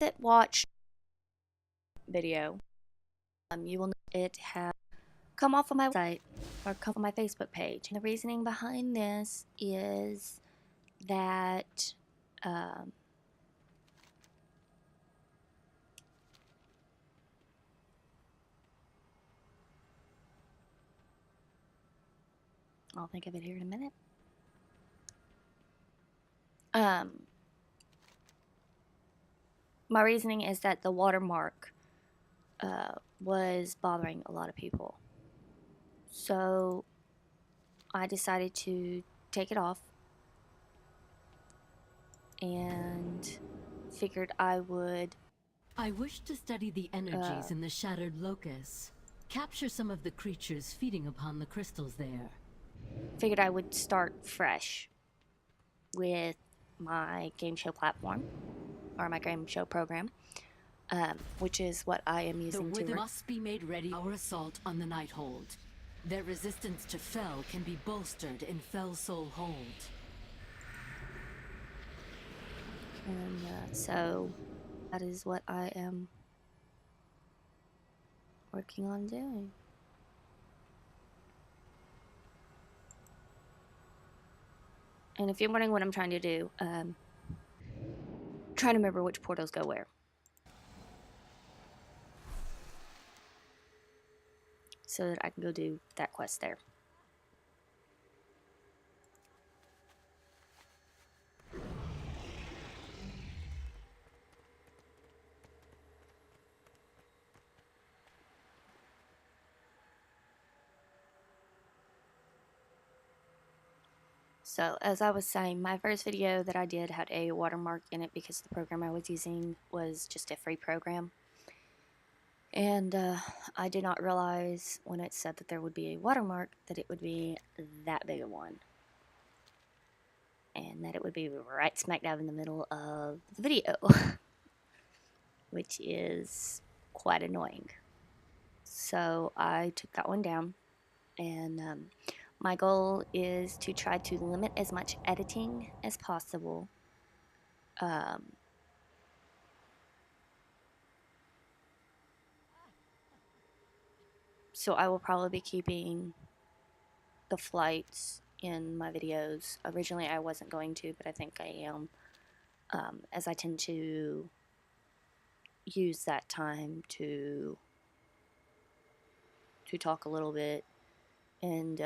that watched video, you will know it has come off of my website or come from my Facebook page. And the reasoning behind this is that I'll think of it here in a minute. My reasoning is that the watermark was bothering a lot of people. So I decided to take it off and figured I would I wish to study the energies in the shattered locus. Capture some of the creatures feeding upon the crystals there. start fresh with my game show platform or my game show program, which is what I am using The to. must be made ready. Our assault on the Nighthold. Their resistance to Fel can be bolstered in Fel Soul Hold. And so that is what I am working on doing. And if you're wondering what I'm trying to do, trying to remember which portals go where. So that I can go do that quest there. So, as I was saying, my first video that I did had a watermark in it because the program I was using was just a free program. And I did not realize when it said that there would be a watermark that it would be that big a one. And that it would be right smack dab in the middle of the video. Which is quite annoying. So I took that one down. And my goal is to try to limit as much editing as possible. So I will probably be keeping the flights in my videos. Originally I wasn't going to, but I think I am, as I tend to use that time to talk a little bit, and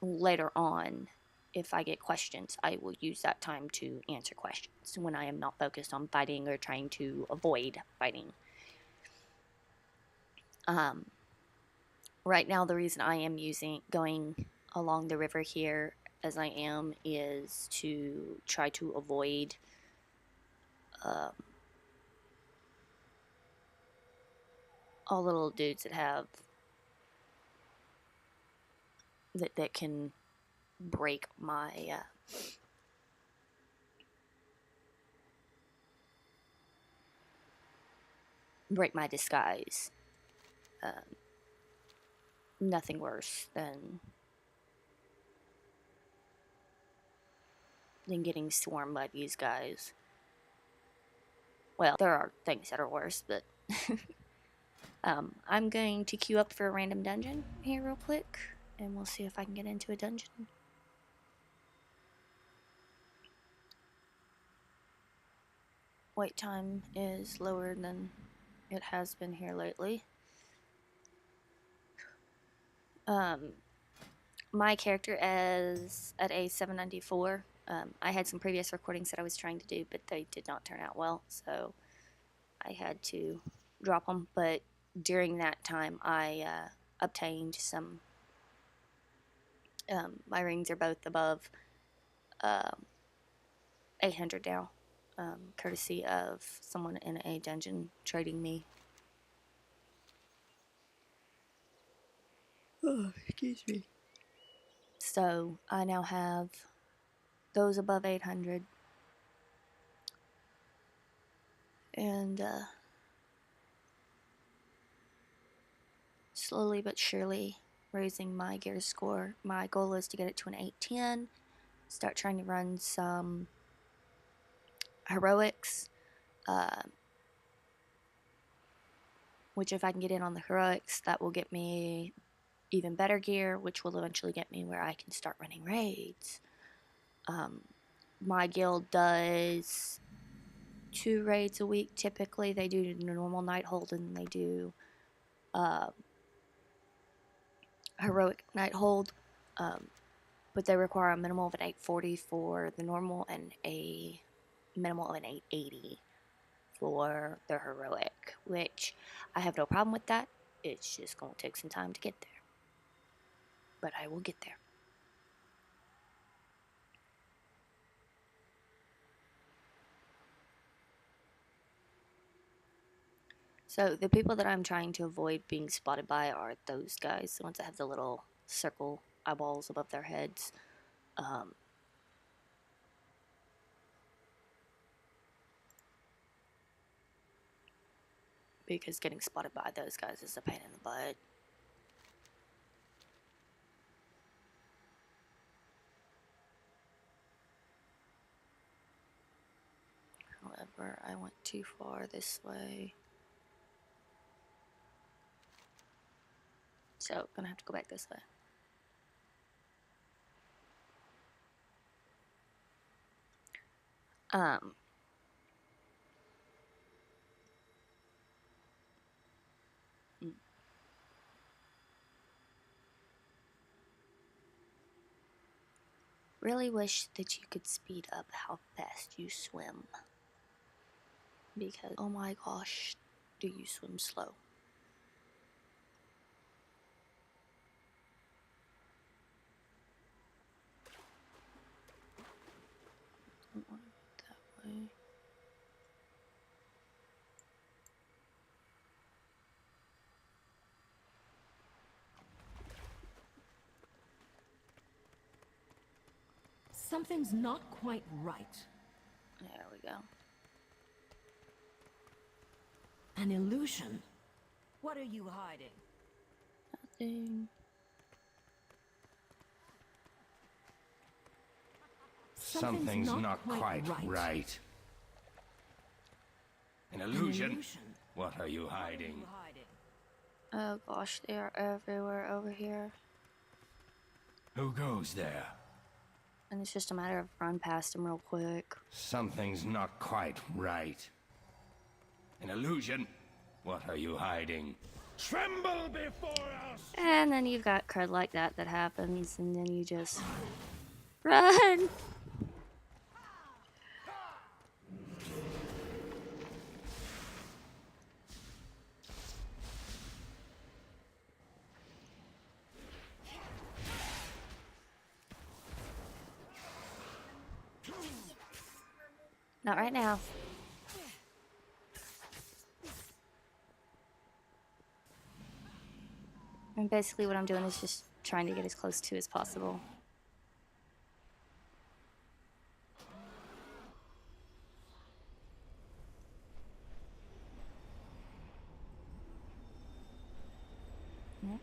later on, if I get questions, I will use that time to answer questions when I am not focused on fighting or trying to avoid fighting. Right now, the reason I am going along the river here as I am is to try to avoid all the little dudes that have that can break my disguise. Nothing worse than getting swarmed by these guys. Well, there are things that are worse, but I'm going to queue up for a random dungeon here real quick, and we'll see if I can get into a dungeon. Wait time is lower than it has been here lately. My character is at a 794. I had some previous recordings that I was trying to do, but they did not turn out well, so I had to drop them. But during that time, I obtained some. My rings are both above 800 now, courtesy of someone in a dungeon trading me. Oh, excuse me. So I now have those above 800, and slowly but surely raising my gear score. My goal is to get it to an 810, start trying to run some heroics, Uh, which if I can get in on the heroics, that will get me even better gear, which will eventually get me where I can start running raids. My guild does 2 raids a week typically. They do the normal night hold and they do heroic night hold, but they require a minimal of an 840 for the normal and a minimal of an 880 for the heroic, which I have no problem with that. It's just going to take some time to get there, but I will get there. So the people that I'm trying to avoid being spotted by are those guys, the ones that have the little circle eyeballs above their heads. Because getting spotted by those guys is a pain in the butt. However, I went too far this way. So, gonna have to go back this way. Really wish that you could speed up how fast you swim. Because, oh my gosh, do you swim slow? Don't want it that way. Something's not quite right. There we go. An illusion. What are you hiding? Nothing. Something's not quite right. An illusion? What are you hiding? Oh gosh, they are everywhere over here. Who goes there? And it's just a matter of run past them real quick. Something's not quite right. An illusion? What are you hiding? Tremble before us! And then you've got crud like that that happens, and then you just run! Not right now. And basically what I'm doing is just trying to get as close to as possible. Yep.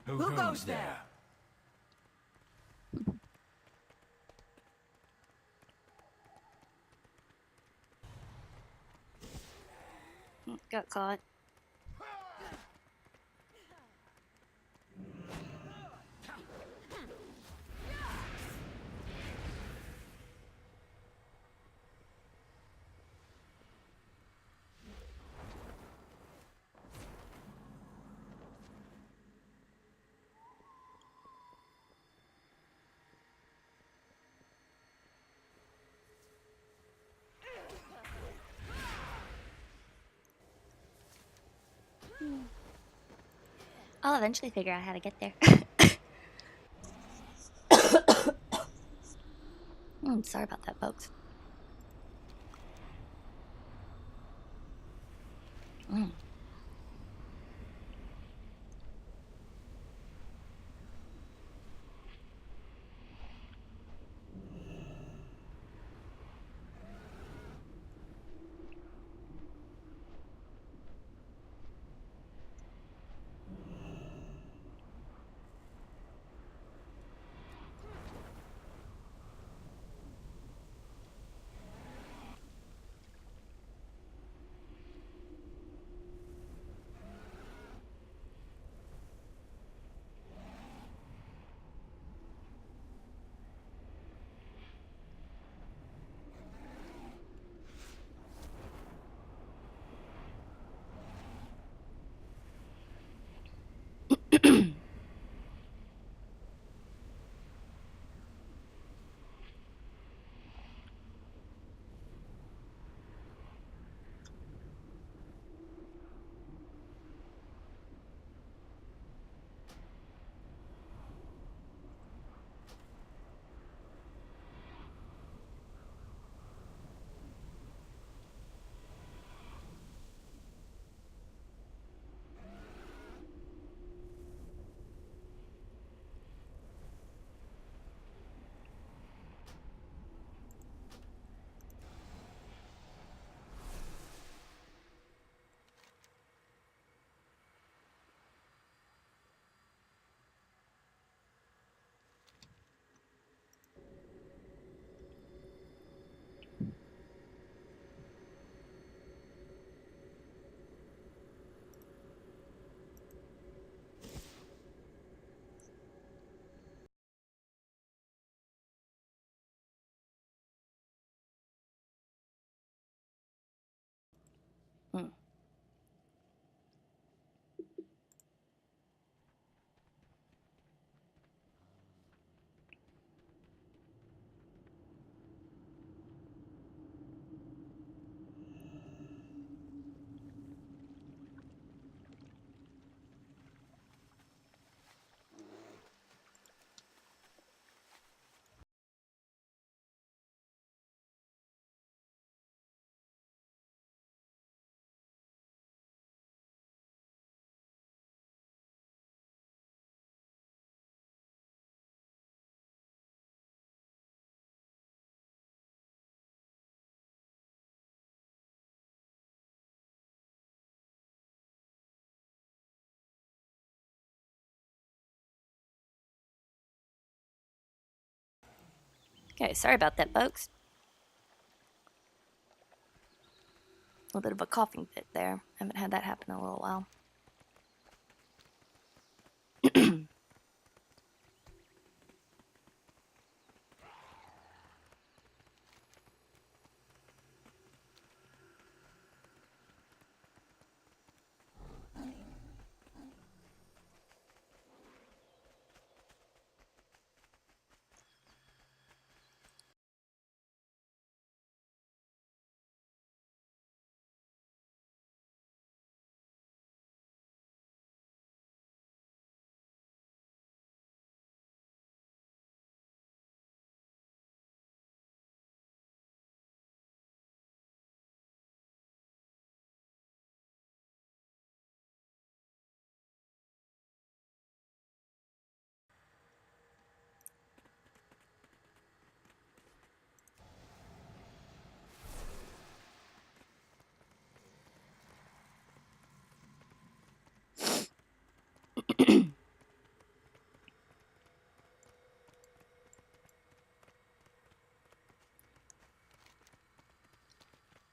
Who goes there? Got caught. I'll eventually figure out how to get there. Sorry about that, folks. Mm. Mm. Okay, sorry about that, folks. A little bit of a coughing fit there. Haven't had that happen in a little while.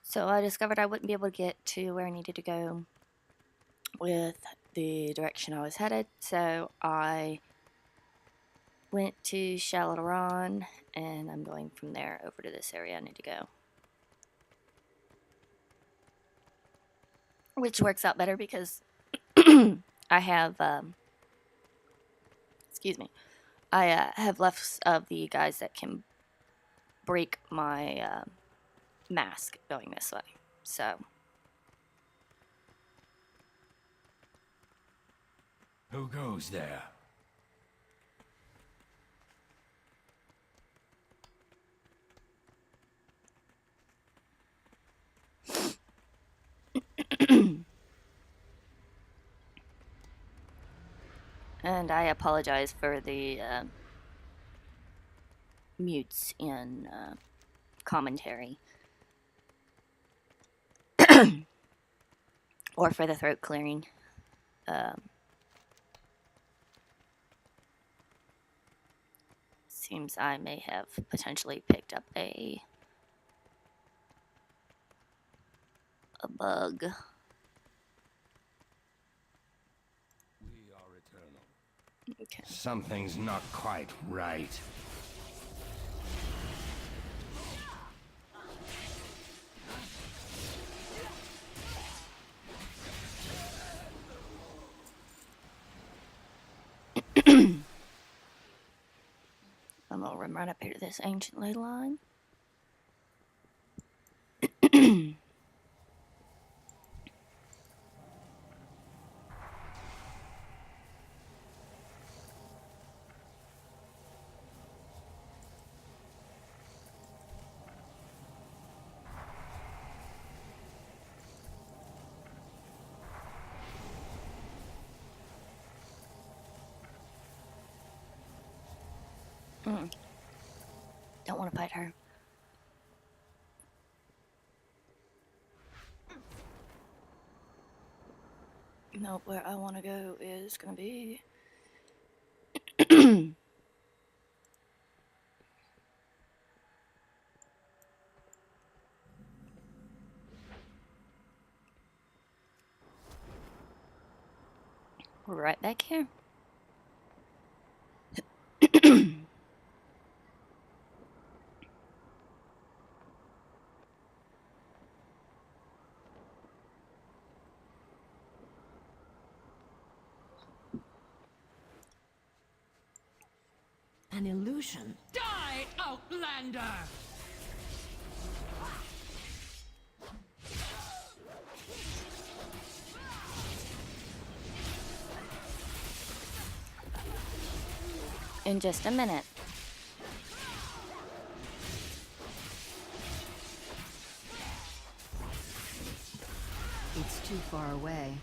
So I discovered I wouldn't be able to get to where I needed to go with the direction I was headed, so I went to Shalaron, and I'm going from there over to this area I need to go. Which works out better because I have, excuse me, I have less of the guys that can break my mask going this way. So Who goes there? And I apologize for the mutes in commentary. Or for the throat clearing. Seems I may have potentially picked up a bug. We are eternal. Okay. Something's not quite right. I'm gonna run right up here to this ancient ley line. Don't want to fight her. No, where I want to go is gonna be. We're right back here. An illusion. Die, Outlander! In just a minute. It's too far away.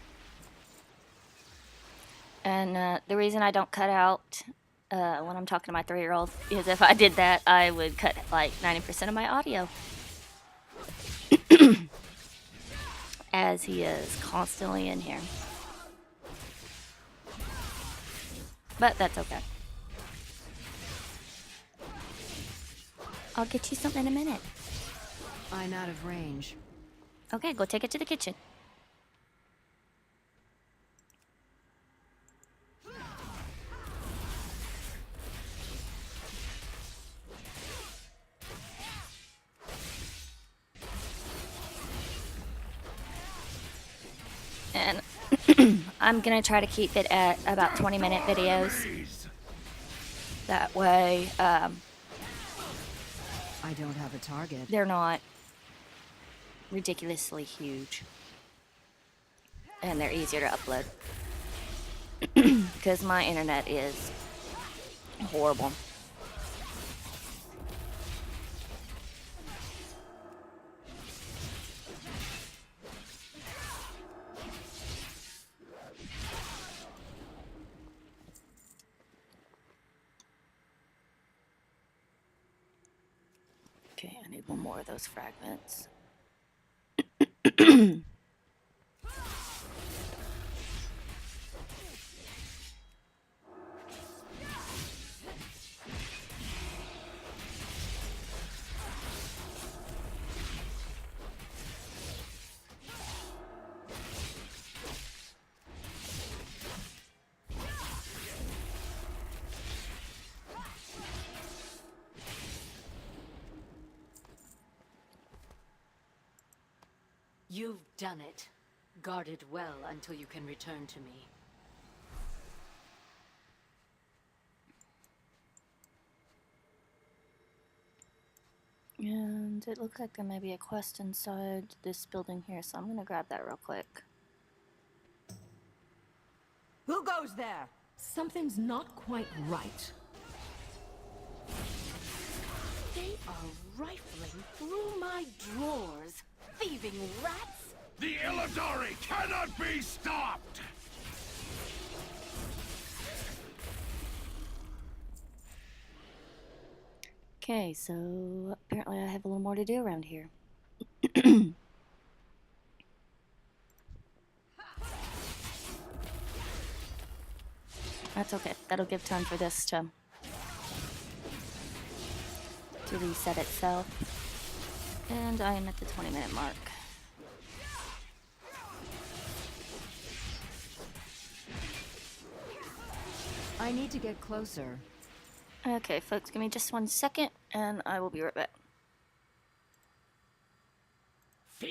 And the reason I don't cut out when I'm talking to my 3-year-old is if I did that, I would cut like 90% of my audio. As he is constantly in here. But that's okay. I'll get you something in a minute. I'm out of range. Okay, go take it to the kitchen. And I'm gonna try to keep it at about 20-minute videos. That way, I don't have a target. they're not ridiculously huge. And they're easier to upload. Because my internet is horrible. Okay, I need one more of those fragments. You've done it. Guard it well until you can return to me. And it looks like there may be a quest inside this building here, so I'm gonna grab that real quick. Who goes there? Something's not quite right. They are rifling through my drawers. Thieving rats! The Illidari cannot be stopped! Okay, so apparently I have a little more to do around here. That's okay. That'll give time for this to reset itself. And I am at the 20-minute mark. I need to get closer. Okay, folks, give me just 1 second, and I will be right back.